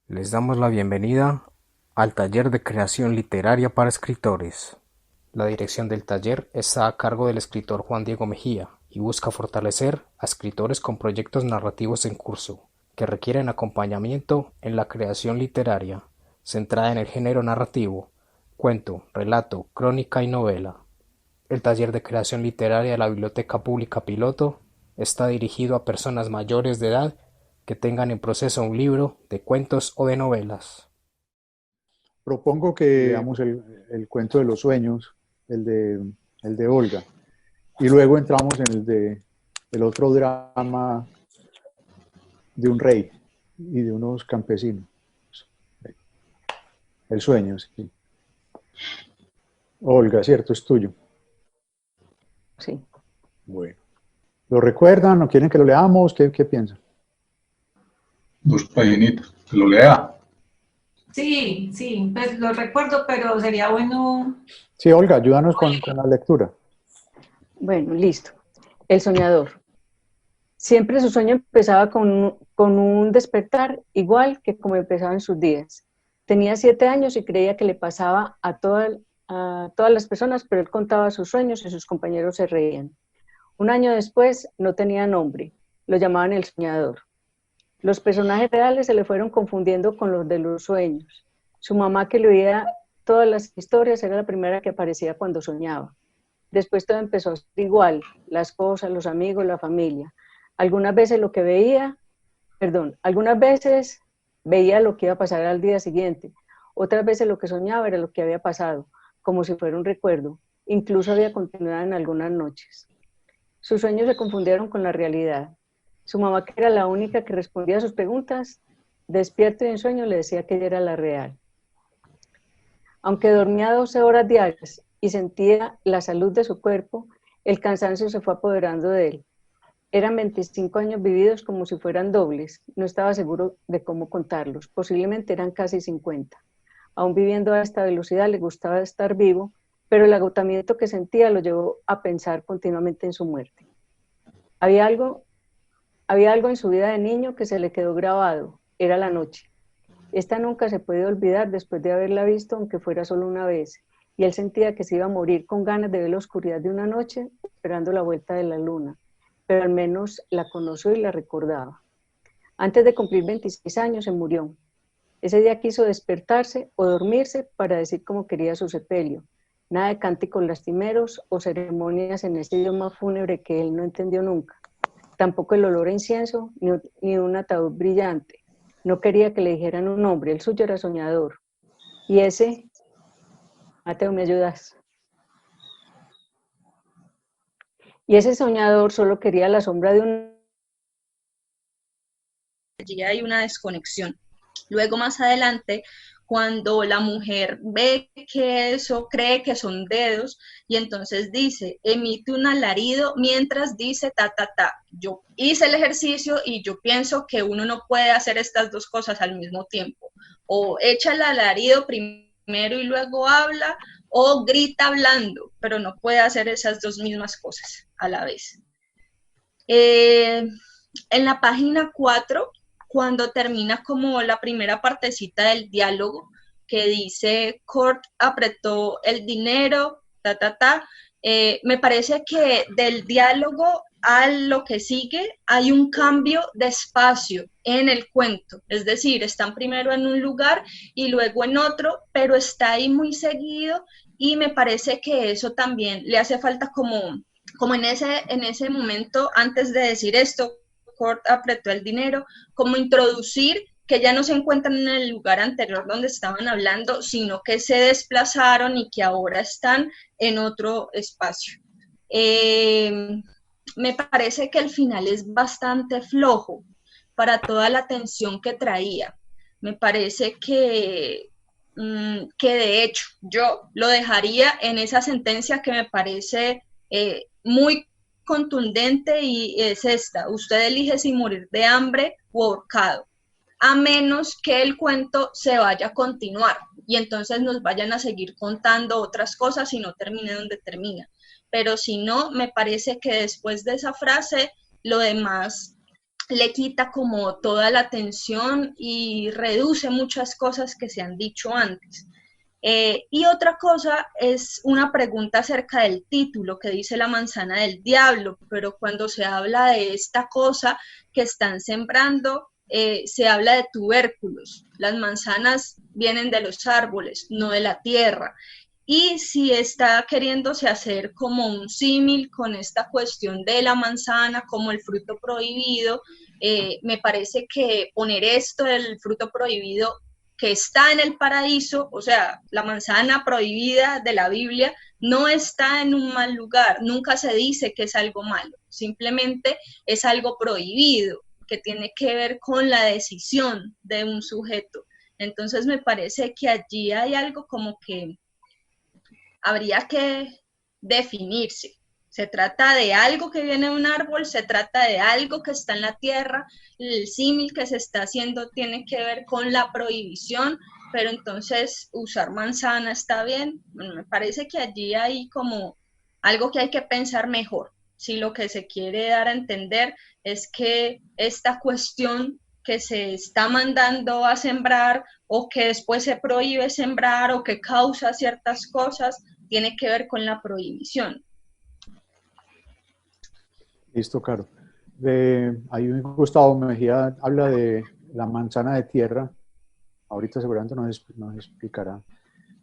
Les damos la bienvenida al taller de creación literaria para escritores. La dirección del taller está a cargo del escritor Juan Diego Mejía y busca fortalecer a escritores con proyectos narrativos en curso, que requieren acompañamiento en la creación literaria, centrada en el género narrativo, cuento, relato, crónica y novela. El taller de creación literaria de la Biblioteca Pública Piloto está dirigido a personas mayores de edad que tengan en proceso un libro de cuentos o de novelas. Propongo que leamos el cuento de los sueños, el de, el de Olga, y luego entramos en el otro drama de un rey y de unos campesinos. El sueño, sí. Olga, ¿cierto? Es tuyo. Sí. Bueno. ¿Lo recuerdan o quieren que lo leamos? ¿Qué piensan? Dos paginitas, que lo lea. Sí, sí, pues lo recuerdo, pero sería bueno. Sí, Olga, ayúdanos con la lectura. Bueno, listo. El soñador. Siempre su sueño empezaba con un despertar igual que como empezaba en sus días. Tenía 7 años y creía que le pasaba a todas las personas, pero él contaba sus sueños y sus compañeros se reían. Un año después no tenía nombre, lo llamaban el soñador. Los personajes reales se le fueron confundiendo con los de los sueños. Su mamá, que le oía todas las historias, era la primera que aparecía cuando soñaba. Después todo empezó a ser igual, las cosas, los amigos, la familia. Algunas veces algunas veces veía lo que iba a pasar al día siguiente. Otras veces lo que soñaba era lo que había pasado, como si fuera un recuerdo. Incluso había continuado en algunas noches. Sus sueños se confundieron con la realidad. Su mamá, que era la única que respondía a sus preguntas, despierto y en sueño, le decía que ella era la real. Aunque dormía 12 horas diarias y sentía la salud de su cuerpo, el cansancio se fue apoderando de él. Eran 25 años vividos como si fueran dobles. No estaba seguro de cómo contarlos. Posiblemente eran casi 50. Aún viviendo a esta velocidad, le gustaba estar vivo, pero el agotamiento que sentía lo llevó a pensar continuamente en su muerte. Había algo en su vida de niño que se le quedó grabado. Era la noche. Esta nunca se puede olvidar después de haberla visto, aunque fuera solo una vez, y él sentía que se iba a morir con ganas de ver la oscuridad de una noche, esperando la vuelta de la luna, pero al menos la conoció y la recordaba. Antes de cumplir 26 años se murió. Ese día quiso despertarse o dormirse para decir cómo quería su sepelio. Nada de cánticos lastimeros o ceremonias en ese idioma fúnebre que él no entendió nunca. Tampoco el olor a incienso ni un ataúd brillante. No quería que le dijeran un nombre, el suyo era soñador. Y ese, Mateo, ¿me ayudas? Y ese soñador solo quería la sombra de un... Allí hay una desconexión. Luego más adelante, cuando la mujer ve que eso cree que son dedos y entonces dice, emite un alarido mientras dice ta, ta, ta. Yo hice el ejercicio y yo pienso que uno no puede hacer estas dos cosas al mismo tiempo. O echa el alarido primero y luego habla, o grita hablando, pero no puede hacer esas dos mismas cosas a la vez. En la página 4, cuando termina como la primera partecita del diálogo, que dice, Kurt apretó el dinero, ta, ta, ta, me parece que del diálogo a lo que sigue hay un cambio de espacio en el cuento, es decir, están primero en un lugar y luego en otro, pero está ahí muy seguido y me parece que eso también le hace falta como en ese momento, antes de decir esto, Kurt apretó el dinero, como introducir que ya no se encuentran en el lugar anterior donde estaban hablando, sino que se desplazaron y que ahora están en otro espacio. Me parece que el final es bastante flojo para toda la tensión que traía. Me parece que de hecho yo lo dejaría en esa sentencia que me parece muy contundente y es esta: usted elige si morir de hambre o ahorcado, a menos que el cuento se vaya a continuar y entonces nos vayan a seguir contando otras cosas y no termine donde termina. Pero si no, me parece que después de esa frase lo demás le quita como toda la atención y reduce muchas cosas que se han dicho antes. Y otra cosa es una pregunta acerca del título que dice la manzana del diablo, pero cuando se habla de esta cosa que están sembrando, se habla de tubérculos. Las manzanas vienen de los árboles, no de la tierra. Y si está queriéndose hacer como un símil con esta cuestión de la manzana como el fruto prohibido, me parece que poner esto del fruto prohibido que está en el paraíso, o sea, la manzana prohibida de la Biblia, no está en un mal lugar, nunca se dice que es algo malo, simplemente es algo prohibido, que tiene que ver con la decisión de un sujeto. Entonces me parece que allí hay algo como que habría que definirse. Se trata de algo que viene de un árbol, se trata de algo que está en la tierra, el símil que se está haciendo tiene que ver con la prohibición, pero entonces usar manzana está bien. Bueno, me parece que allí hay como algo que hay que pensar mejor. Si lo que se quiere dar a entender es que esta cuestión que se está mandando a sembrar o que después se prohíbe sembrar o que causa ciertas cosas, tiene que ver con la prohibición. Listo, Caro. Ahí Gustavo Mejía habla de la manzana de tierra. Ahorita seguramente nos explicará.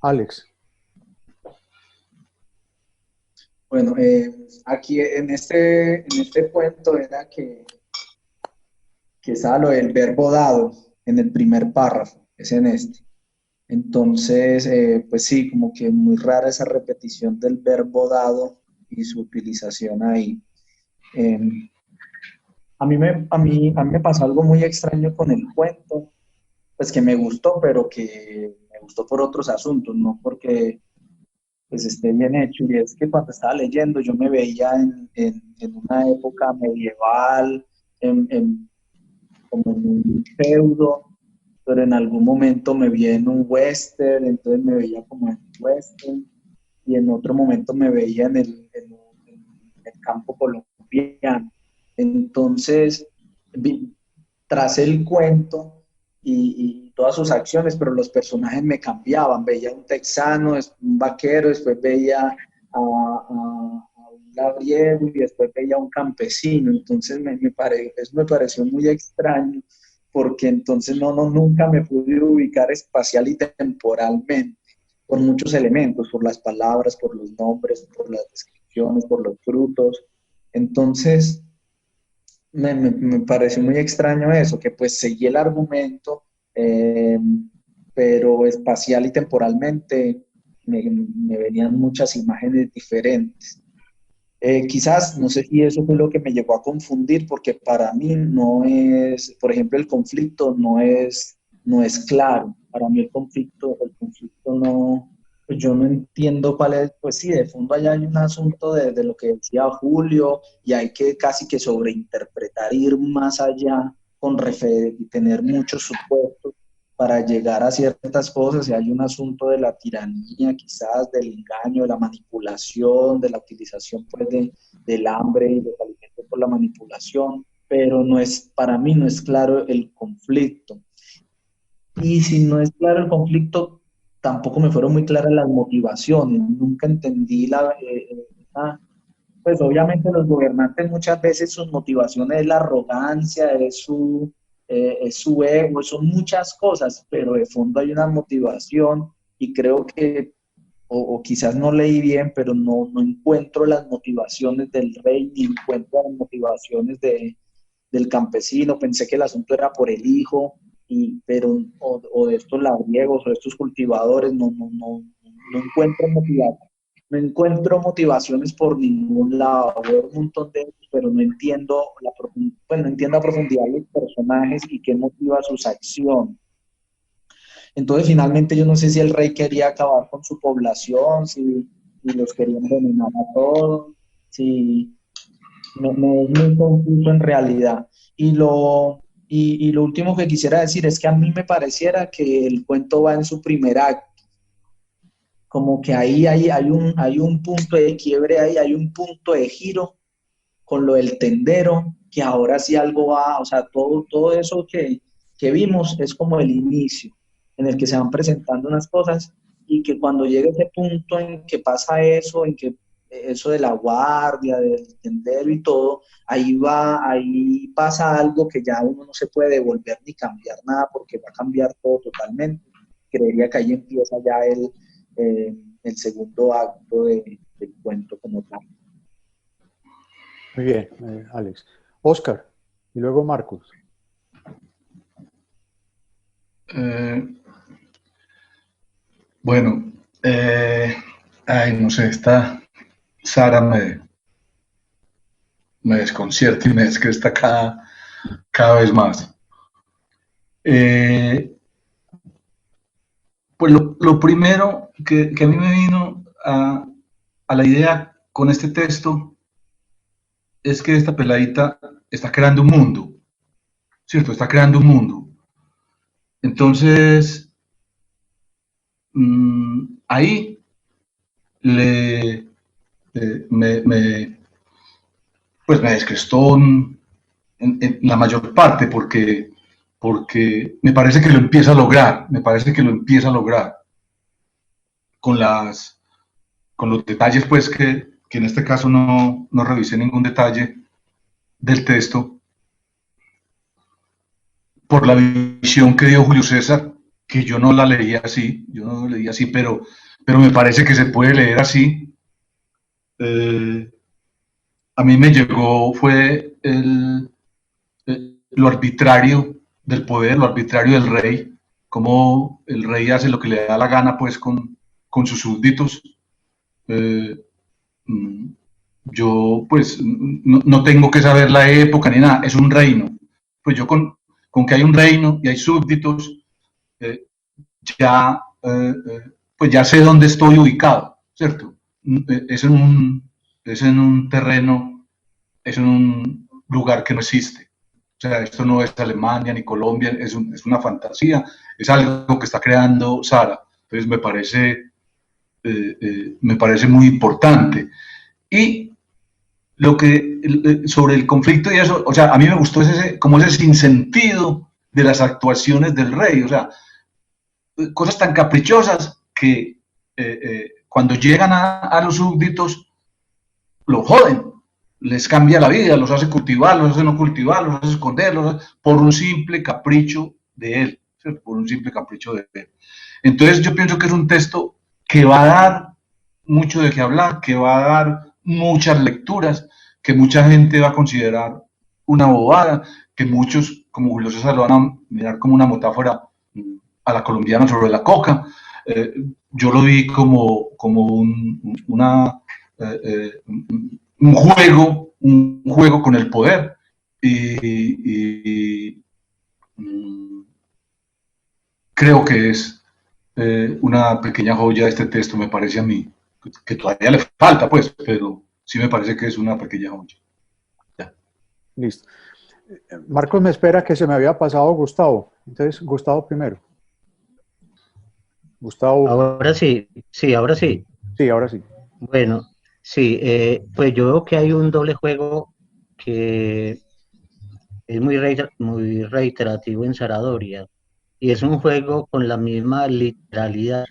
Alex. Bueno, aquí en este cuento era que estaba lo del verbo dado en el primer párrafo, es en este. Entonces, pues sí, como que muy rara esa repetición del verbo dado y su utilización ahí. A mí me pasó algo muy extraño con el cuento, pues que me gustó, pero que me gustó por otros asuntos, no porque pues esté bien hecho. Y es que cuando estaba leyendo yo me veía en una época medieval, como en un feudo, pero en algún momento me vi en un western, entonces me veía como en un western, y en otro momento me veía en el campo colombiano. Entonces, tracé el cuento y todas sus acciones, pero los personajes me cambiaban. Veía un texano, un vaquero, después veía a un labriego y después veía a un campesino. Entonces eso me pareció muy extraño, porque entonces nunca me pude ubicar espacial y temporalmente, por muchos elementos, por las palabras, por los nombres, por las descripciones, por los frutos. Entonces, me pareció muy extraño eso, que pues seguí el argumento, pero espacial y temporalmente me venían muchas imágenes diferentes. Quizás, no sé si eso fue lo que me llevó a confundir, porque para mí no es, por ejemplo, el conflicto no es claro. Para mí el conflicto no, pues yo no entiendo cuál es. Pues sí, de fondo allá hay un asunto de lo que decía Julio, y hay que casi que sobreinterpretar, ir más allá y tener muchos supuestos para llegar a ciertas cosas. Y hay un asunto de la tiranía, quizás del engaño, de la manipulación, de la utilización pues del hambre y los alimentos por la manipulación, pero para mí no es claro el conflicto. Y si no es claro el conflicto, tampoco me fueron muy claras las motivaciones. Nunca entendí pues obviamente los gobernantes muchas veces sus motivaciones es la arrogancia, es su ego, son muchas cosas, pero de fondo hay una motivación, y creo que, o quizás no leí bien, pero no encuentro las motivaciones del rey, ni encuentro las motivaciones del campesino. Pensé que el asunto era por el hijo, o de estos labriegos o de estos cultivadores. No encuentro motivación. No encuentro motivaciones por ningún lado. Veo un montón de ellos, pero no entiendo no entiendo a profundidad los personajes y qué motiva sus acciones. Entonces, finalmente, yo no sé si el rey quería acabar con su población, si los quería envenenar a todos, si me es muy confuso en realidad. Y lo último que quisiera decir es que a mí me pareciera que el cuento va en su primer acto. Como que ahí hay un punto de quiebre, ahí hay un punto de giro con lo del tendero, que ahora sí algo va, o sea, todo eso que vimos es como el inicio en el que se van presentando unas cosas y que cuando llega ese punto en que pasa eso, en que eso de la guardia, del tendero y todo, ahí pasa algo que ya uno no se puede devolver ni cambiar nada porque va a cambiar todo totalmente. Creería que ahí empieza ya el segundo acto del cuento como tal. Muy bien, Alex. Oscar, y luego Marcos. Bueno, ay, no sé, esta Sara me desconcierta y me descresta cada vez más. Pues lo primero que a mí me vino a la idea con este texto es que esta peladita está creando un mundo, ¿cierto? Está creando un mundo. Entonces, ahí pues me descrestó en la mayor parte porque me parece que lo empieza a lograr, con los detalles pues que en este caso no revisé ningún detalle del texto, por la visión que dio Julio César, que yo no la leía así, pero me parece que se puede leer así. A mí me llegó fue lo arbitrario del poder, lo arbitrario del rey, cómo el rey hace lo que le da la gana pues con sus súbditos. Yo pues no tengo que saber la época ni nada, es un reino. Pues yo con que hay un reino y hay súbditos, pues ya sé dónde estoy ubicado, ¿cierto? Es en un terreno, es en un lugar que no existe. O sea, esto no es Alemania ni Colombia, es una fantasía, es algo que está creando Sara. Entonces me parece muy importante. Y lo que sobre el conflicto y eso, o sea, a mí me gustó como ese sinsentido de las actuaciones del rey, o sea, cosas tan caprichosas que cuando llegan a los súbditos los joden, les cambia la vida, los hace cultivar, los hace no cultivar, los hace esconder, por un simple capricho de él, ¿cierto? Por un simple capricho de él. Entonces yo pienso que es un texto que va a dar mucho de qué hablar, que va a dar muchas lecturas, que mucha gente va a considerar una bobada, que muchos, como Julio César, lo van a mirar como una metáfora a la colombiana sobre la coca. Yo lo vi como un juego con el poder y creo que es una pequeña joya de este texto, me parece a mí, que todavía le falta pues, pero sí me parece que es una pequeña joya. Ya. Listo. Marcos me espera que se me había pasado Gustavo. Entonces, Gustavo primero. Gustavo. Ahora sí, ahora sí. Sí, ahora sí. Bueno, sí, pues yo veo que hay un doble juego que es muy reiterativo en Zaradoria y es un juego con la misma literalidad.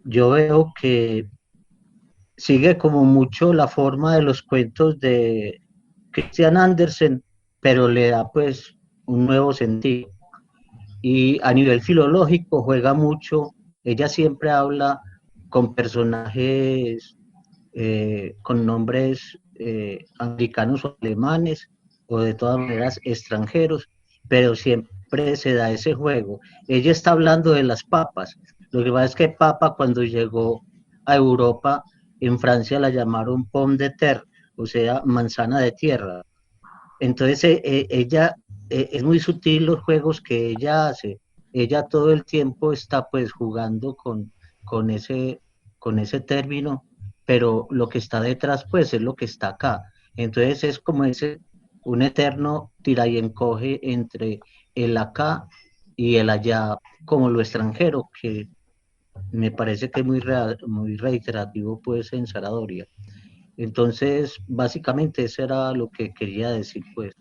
Yo veo que sigue como mucho la forma de los cuentos de Christian Andersen, pero le da pues un nuevo sentido. Y a nivel filológico juega mucho, ella siempre habla con personajes con nombres americanos o alemanes o de todas maneras extranjeros, pero siempre se da ese juego. Ella está hablando de las papas. Lo que pasa es que papa cuando llegó a Europa, en Francia la llamaron pomme de terre, o sea, manzana de tierra. Entonces ella, es muy sutil los juegos que ella hace. Ella todo el tiempo está pues jugando con ese término, pero lo que está detrás pues es lo que está acá. Entonces es como un eterno tira y encoge entre el acá y el allá, como lo extranjero, que me parece que es muy reiterativo pues en Zaradoria. Entonces, básicamente eso era lo que quería decir, pues,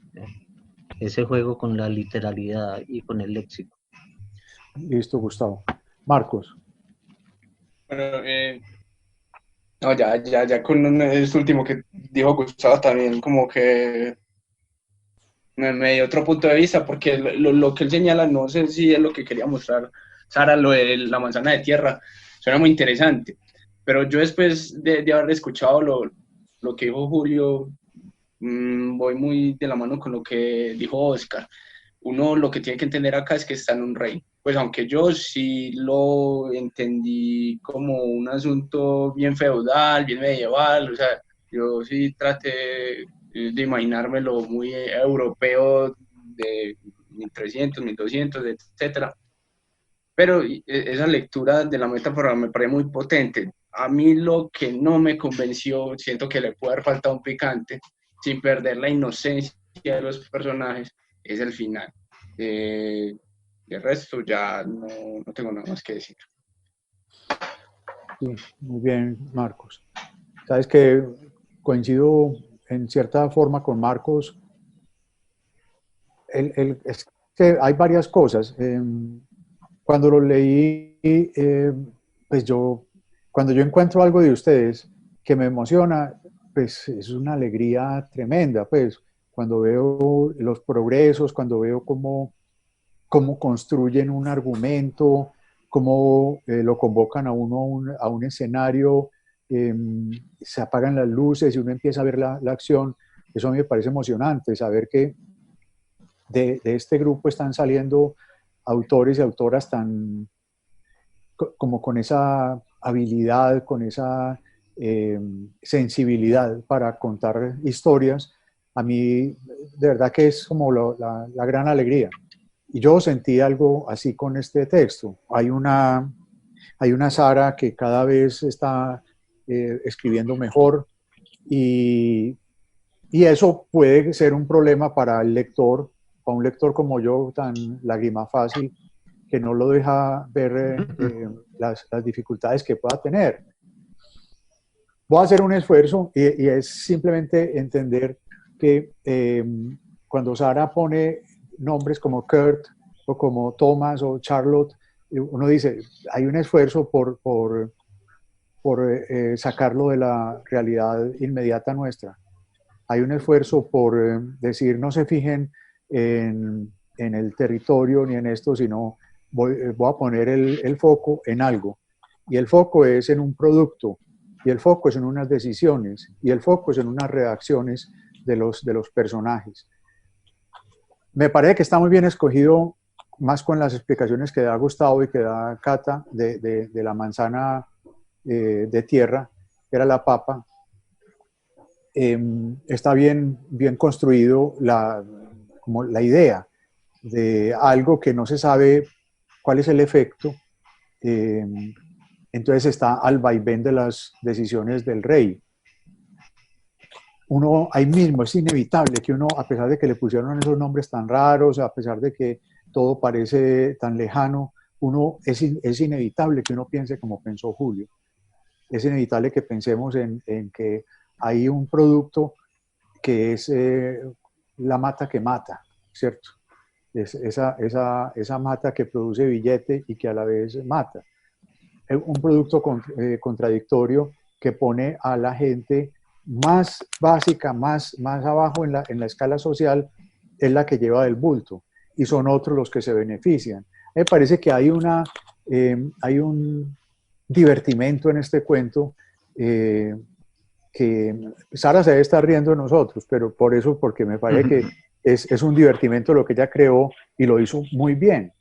ese juego con la literalidad y con el léxico. Listo, Gustavo. Marcos. Bueno, no, ya con este último que dijo Gustavo también, como que me dio otro punto de vista, porque lo que él señala, no sé si es lo que quería mostrar Sara, lo de la manzana de tierra, suena muy interesante, pero yo después de haber escuchado lo que dijo Julio, voy muy de la mano con lo que dijo Oscar. Uno lo que tiene que entender acá es que está en un reino. Pues aunque yo sí lo entendí como un asunto bien feudal, bien medieval, o sea, yo sí traté de imaginármelo muy europeo de 1300, 1200, etcétera. Pero esa lectura de la metáfora me parece muy potente. A mí lo que no me convenció, siento que le puede haber faltado un picante, sin perder la inocencia de los personajes, es el final. De resto ya no tengo nada más que decir. Sí, muy bien, Marcos. Sabes que coincido en cierta forma con Marcos. Es que hay varias cosas. Cuando lo leí, pues cuando yo encuentro algo de ustedes que me emociona, pues es una alegría tremenda, pues cuando veo los progresos, cuando veo cómo construyen un argumento, cómo lo convocan a uno a un escenario, eh, se apagan las luces y uno empieza a ver la acción. Eso a mí me parece emocionante, saber que de este grupo están saliendo autores y autoras como con esa habilidad, con esa sensibilidad para contar historias. A mí de verdad que es como la gran alegría. Y yo sentí algo así con este texto. Hay una Sara que cada vez está escribiendo mejor y, y eso puede ser un problema para el lector, para un lector como yo, tan lágrima fácil, que no lo deja ver las dificultades que pueda tener. Voy a hacer un esfuerzo y es simplemente entender que cuando Sara pone nombres como Kurt o como Thomas o Charlotte, uno dice, hay un esfuerzo por sacarlo de la realidad inmediata nuestra. Hay un esfuerzo por decir, no se fijen en el territorio ni en esto, sino voy a poner el foco en algo. Y el foco es en un producto, y el foco es en unas decisiones, y el foco es en unas reacciones de los personajes. Me parece que está muy bien escogido, más con las explicaciones que da Gustavo y que da Cata de la manzana de tierra, que era la papa. Está bien construido como la idea de algo que no se sabe cuál es el efecto, entonces está al vaivén de las decisiones del rey. Uno ahí mismo es inevitable que uno, a pesar de que le pusieron esos nombres tan raros, a pesar de que todo parece tan lejano, es inevitable que uno piense como pensó Julio. Es inevitable que pensemos en que hay un producto que es la mata que mata, ¿cierto? Es esa mata que produce billete y que a la vez mata. Un producto contradictorio que pone a la gente más básica, más abajo en la escala social, es la que lleva del bulto y son otros los que se benefician. Me parece que hay un divertimento en este cuento que Sara se debe estar riendo de nosotros, pero porque me parece que es un divertimento lo que ella creó y lo hizo muy bien.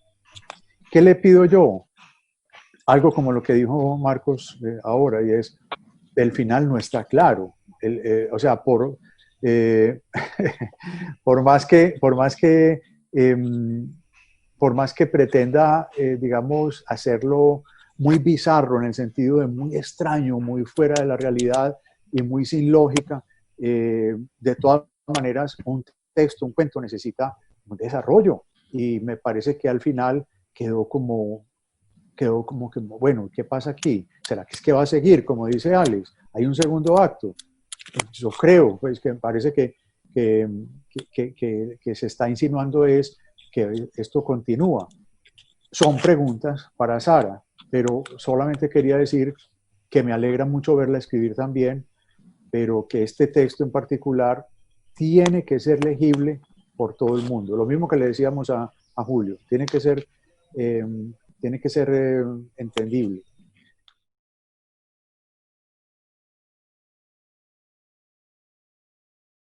¿Qué le pido yo? Algo como lo que dijo Marcos ahora, y es, el final no está claro. O sea, por más que pretenda, digamos, hacerlo muy bizarro en el sentido de muy extraño, muy fuera de la realidad y muy sin lógica, de todas maneras, un texto, un cuento necesita un desarrollo y me parece que al final quedó como que, bueno, ¿qué pasa aquí? ¿Será que es que va a seguir? Como dice Alex, hay un segundo acto. yo creo, pues que me parece que se está insinuando es que esto continúa. Son preguntas para Sara, pero solamente quería decir que me alegra mucho verla escribir también, pero que este texto en particular tiene que ser legible por todo el mundo. Lo mismo que le decíamos a Julio, tiene que ser entendible.